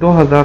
2000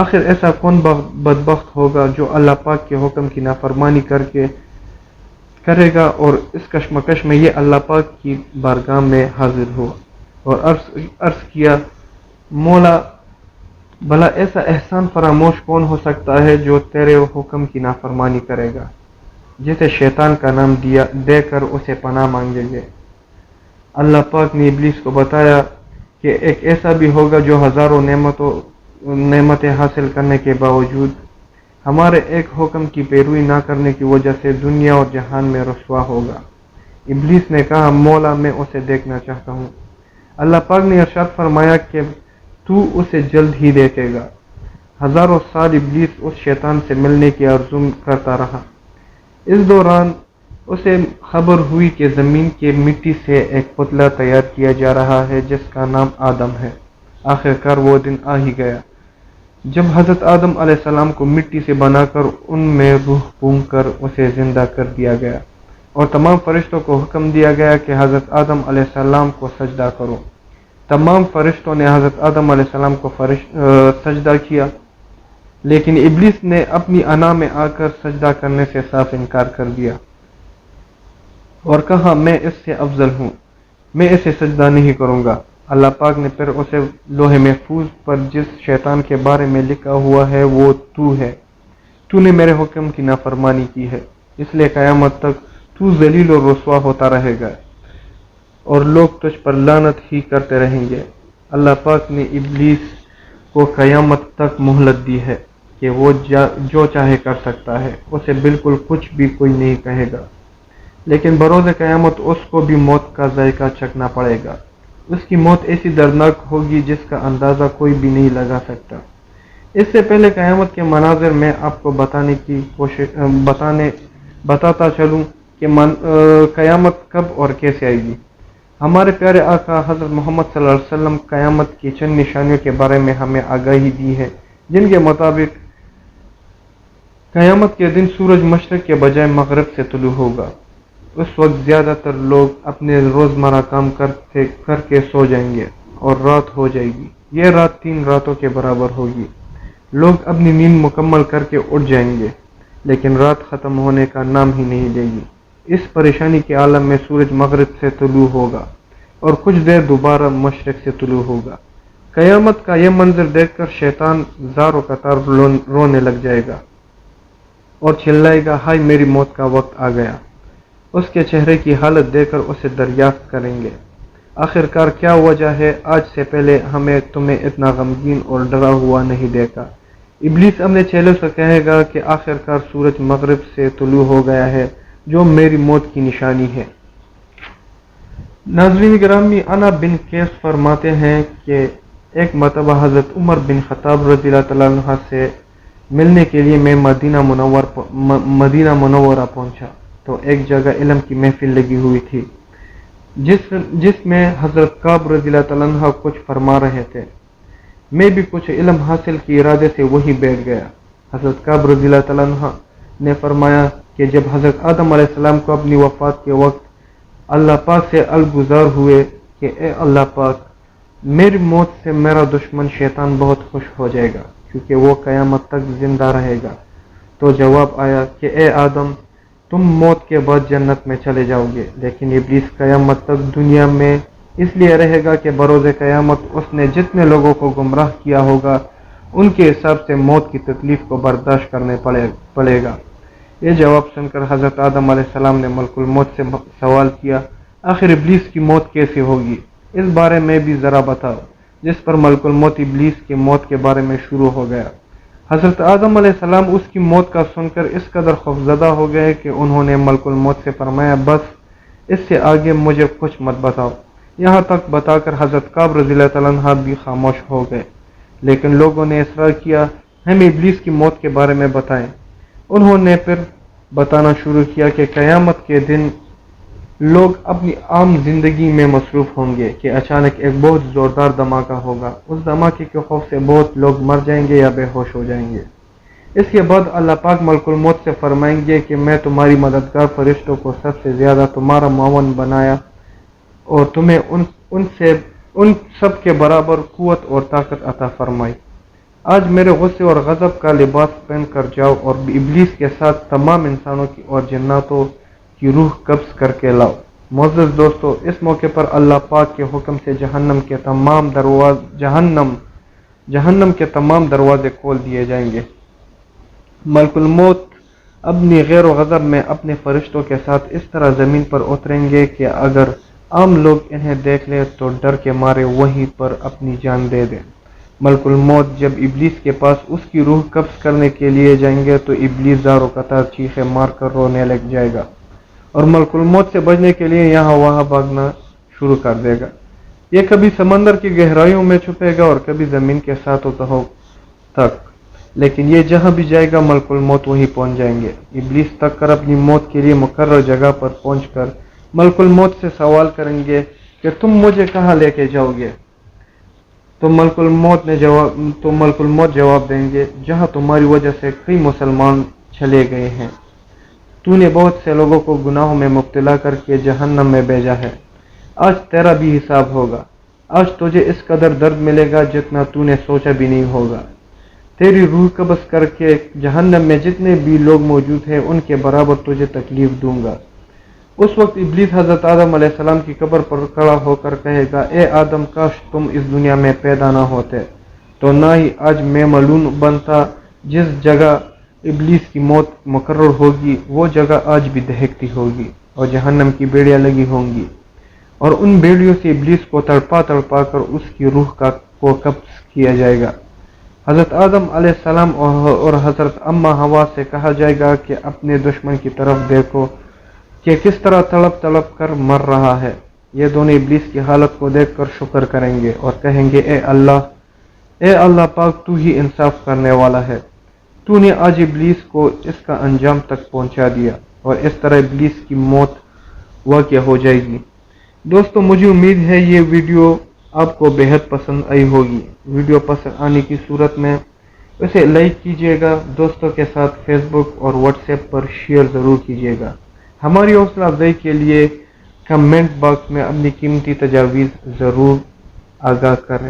آخر ایسا کون بدبخت ہوگا جو اللہ پاک کے حکم کی نافرمانی کرے گا اور اس کشمکش میں یہ اللہ پاک کی بارگاہ میں حاضر ہوا اور عرض کیا، مولا بھلا ایسا احسان فراموش کون ہو سکتا ہے جو تیرے حکم کی نافرمانی کرے گا، جسے شیطان کا نام دے کر اسے پناہ مانگیں گے۔ اللہ پاک نے ابلیس کو بتایا کہ ایک ایسا بھی ہوگا جو ہزاروں نعمتیں حاصل کرنے کے باوجود ہمارے ایک حکم کی پیروی نہ کرنے کی وجہ سے دنیا اور جہان میں رسوا ہوگا۔ ابلیس نے کہا، مولا میں اسے دیکھنا چاہتا ہوں۔ اللہ پاک نے ارشاد فرمایا کہ تو اسے جلد ہی دیکھے گا۔ ہزاروں سال ابلیس اس شیطان سے ملنے کی آرزو کرتا رہا۔ اس دوران اسے خبر ہوئی کہ زمین کی مٹی سے ایک پتلا تیار کیا جا رہا ہے جس کا نام آدم ہے۔ آخرکار وہ دن آ ہی گیا جب حضرت آدم علیہ السلام کو مٹی سے بنا کر ان میں روح پونگ کر اسے زندہ کر دیا گیا اور تمام فرشتوں کو حکم دیا گیا کہ حضرت آدم علیہ السلام کو سجدہ کرو۔ تمام فرشتوں نے حضرت آدم علیہ السلام کو سجدہ کیا، لیکن ابلیس نے اپنی انا میں آ کر سجدہ کرنے سے صاف انکار کر دیا اور کہا، میں اس سے افضل ہوں، میں اسے سجدہ نہیں کروں گا۔ اللہ پاک نے پھر اسے لوح محفوظ پر جس شیطان کے بارے میں لکھا ہوا ہے وہ تو ہے، تو نے میرے حکم کی نافرمانی کی ہے، اس لیے قیامت تک تو ذلیل اور رسوا ہوتا رہے گا اور لوگ تجھ پر لعنت ہی کرتے رہیں گے۔ اللہ پاک نے ابلیس کو قیامت تک مہلت دی ہے کہ وہ جو چاہے کر سکتا ہے، اسے بالکل کچھ بھی کوئی نہیں کہے گا، لیکن بروز قیامت اس کو بھی موت کا ذائقہ چکھنا پڑے گا۔ اس کی موت ایسی دردناک ہوگی جس کا اندازہ کوئی بھی نہیں لگا سکتا۔ اس سے پہلے قیامت کے مناظر میں آپ کو بتاتا چلوں کہ قیامت کب اور کیسے آئے گی۔ ہمارے پیارے آقا حضرت محمد صلی اللہ علیہ وسلم قیامت کی چند نشانیوں کے بارے میں ہمیں آگاہی دی ہے، جن کے مطابق قیامت کے دن سورج مشرق کے بجائے مغرب سے طلوع ہوگا۔ اس وقت زیادہ تر لوگ اپنے روزمرہ کام کر کے سو جائیں گے اور رات ہو جائے گی۔ یہ رات 3 راتوں کے برابر ہوگی۔ لوگ اپنی نیند مکمل کر کے اٹھ جائیں گے، لیکن رات ختم ہونے کا نام ہی نہیں لے گی۔ اس پریشانی کے عالم میں سورج مغرب سے طلوع ہوگا اور کچھ دیر دوبارہ مشرق سے طلوع ہوگا۔ قیامت کا یہ منظر دیکھ کر شیطان زار و قطار رونے لگ جائے گا اور چلائے گا، ہائے میری موت کا وقت آ گیا۔ اس کے چہرے کی حالت دیکھ کر اسے دریافت کریں گے، آخرکار کیا وجہ ہے، آج سے پہلے ہمیں تمہیں اتنا غمگین اور ڈرا ہوا نہیں دیکھا۔ ابلیس اپنے چیلوں سے کہے گا کہ آخرکار سورج مغرب سے طلوع ہو گیا ہے، جو میری موت کی نشانی ہے۔ ناظرین گرامی، انا بن قیس فرماتے ہیں کہ ایک مرتبہ حضرت عمر بن خطاب رضی اللہ تعالیٰ عنہ سے ملنے کے لیے میں مدینہ منورہ پہنچا تو ایک جگہ علم کی محفل لگی ہوئی تھی جس میں حضرت کعب رضی اللہ تعالیٰ عنہ کچھ فرما رہے تھے۔ میں بھی کچھ علم حاصل کے ارادے سے وہیں بیٹھ گیا۔ حضرت کعب رضی اللہ تعالیٰ عنہ نے فرمایا کہ جب حضرت آدم علیہ السلام کو اپنی وفات کے وقت اللہ پاک سے الگزار ہوئے کہ اے اللہ پاک، میری موت سے میرا دشمن شیطان بہت خوش ہو جائے گا کیونکہ وہ قیامت تک زندہ رہے گا، تو جواب آیا کہ اے آدم، تم موت کے بعد جنت میں چلے جاؤ گے، لیکن ابلیس قیامت تک دنیا میں اس لیے رہے گا کہ بروز قیامت اس نے جتنے لوگوں کو گمراہ کیا ہوگا ان کے حساب سے موت کی تکلیف کو برداشت کرنے پڑے گا۔ یہ جواب سن کر حضرت آدم علیہ السلام نے ملک الموت سے سوال کیا، آخر ابلیس کی موت کیسے ہوگی، اس بارے میں بھی ذرا بتاؤ، جس پر ملک الموت ابلیس کی موت کے بارے میں شروع ہو گیا۔ حضرت آدم علیہ السلام اس کی موت کا سن کر اس قدر خوفزدہ ہو گئے کہ انہوں نے ملک الموت سے فرمایا، بس اس سے آگے مجھے کچھ مت بتاؤ۔ یہاں تک بتا کر حضرت کعب رضی اللہ تعالیٰ عنہ بھی خاموش ہو گئے، لیکن لوگوں نے اصرار کیا، ہمیں ابلیس کی موت کے بارے میں بتائیں۔ انہوں نے پھر بتانا شروع کیا کہ قیامت کے دن لوگ اپنی عام زندگی میں مصروف ہوں گے کہ اچانک ایک بہت زوردار دھماکہ ہوگا، اس دھماکے کے خوف سے بہت لوگ مر جائیں گے یا بے ہوش ہو جائیں گے۔ اس کے بعد اللہ پاک ملک الموت سے فرمائیں گے کہ میں تمہاری مددگار فرشتوں کو سب سے زیادہ تمہارا معاون بنایا اور تمہیں ان سب کے برابر قوت اور طاقت عطا فرمائی۔ آج میرے غصے اور غضب کا لباس پہن کر جاؤ اور ابلیس کے ساتھ تمام انسانوں کی اور جناتوں کی روح قبض کر کے لاؤ۔ معزز دوستو، اس موقع پر اللہ پاک کے حکم سے جہنم کے تمام دروازے کھول دیے جائیں گے۔ ملک الموت اپنی غیر و غضب میں اپنے فرشتوں کے ساتھ اس طرح زمین پر اتریں گے کہ اگر عام لوگ انہیں دیکھ لیں تو ڈر کے مارے وہیں پر اپنی جان دے دیں۔ ملک الموت جب ابلیس کے پاس اس کی روح قبض کرنے کے لیے جائیں گے تو ابلیس زار و قطار چیخیں مار کر رونے لگ جائے گا اور ملک الموت سے بچنے کے لیے یہاں وہاں بھاگنا شروع کر دے گا۔ یہ کبھی سمندر کی گہرائیوں میں چھپے گا اور کبھی زمین کے ساتھوں تہوں تک، لیکن یہ جہاں بھی جائے گا ملک الموت وہیں پہنچ جائیں گے۔ ابلیس تک کر اپنی موت کے لیے مقرر جگہ پر پہنچ کر ملک الموت سے سوال کریں گے کہ تم مجھے کہاں لے کے جاؤ گے؟ تو ملک الموت جواب دیں گے، جہاں تمہاری وجہ سے کئی مسلمان چلے گئے ہیں۔ تو نے بہت سے لوگوں کو گناہوں میں مبتلا کر کے جہنم میں بھیجا ہے، آج تیرا بھی حساب ہوگا۔ آج تجھے اس قدر درد ملے گا جتنا تو نے سوچا بھی نہیں ہوگا۔ تیری روح قبض کر کے جہنم میں جتنے بھی لوگ موجود ہیں ان کے برابر تجھے تکلیف دوں گا۔ اس وقت ابلیس حضرت آدم علیہ السلام کی قبر پر کھڑا ہو کر کہے گا، اے آدم، کاش تم اس دنیا میں پیدا نہ ہوتے تو نہ ہی آج میں ملعون بنتا۔ جس جگہ ابلیس کی موت مقرر ہوگی وہ جگہ آج بھی دہکتی ہوگی اور جہنم کی بیڑیاں لگی ہوں گی اور ان بیڑیوں سے ابلیس کو تڑپا تڑپا کر اس کی روح کو قبض کیا جائے گا۔ حضرت آدم علیہ السلام اور حضرت اما حوا سے کہا جائے گا کہ اپنے دشمن کی طرف دیکھو کہ کس طرح تڑپ تڑپ کر مر رہا ہے۔ یہ دونوں ابلیس کی حالت کو دیکھ کر شکر کریں گے اور کہیں گے، اے اللہ پاک، تو ہی انصاف کرنے والا ہے۔ تو نے آج ابلیس کو اس کا انجام تک پہنچا دیا اور اس طرح ابلیس کی موت واقع ہو جائے گی۔ دوستو، مجھے امید ہے یہ ویڈیو آپ کو بہت پسند آئی ہوگی۔ ویڈیو پسند آنے کی صورت میں اسے لائک کیجیے گا، دوستوں کے ساتھ فیس بک اور واٹس ایپ پر شیئر ضرور کیجیے گا۔ ہماری حوصلہ افزائی کے لیے کمنٹ باکس میں اپنی قیمتی تجاویز ضرور آگاہ کریں۔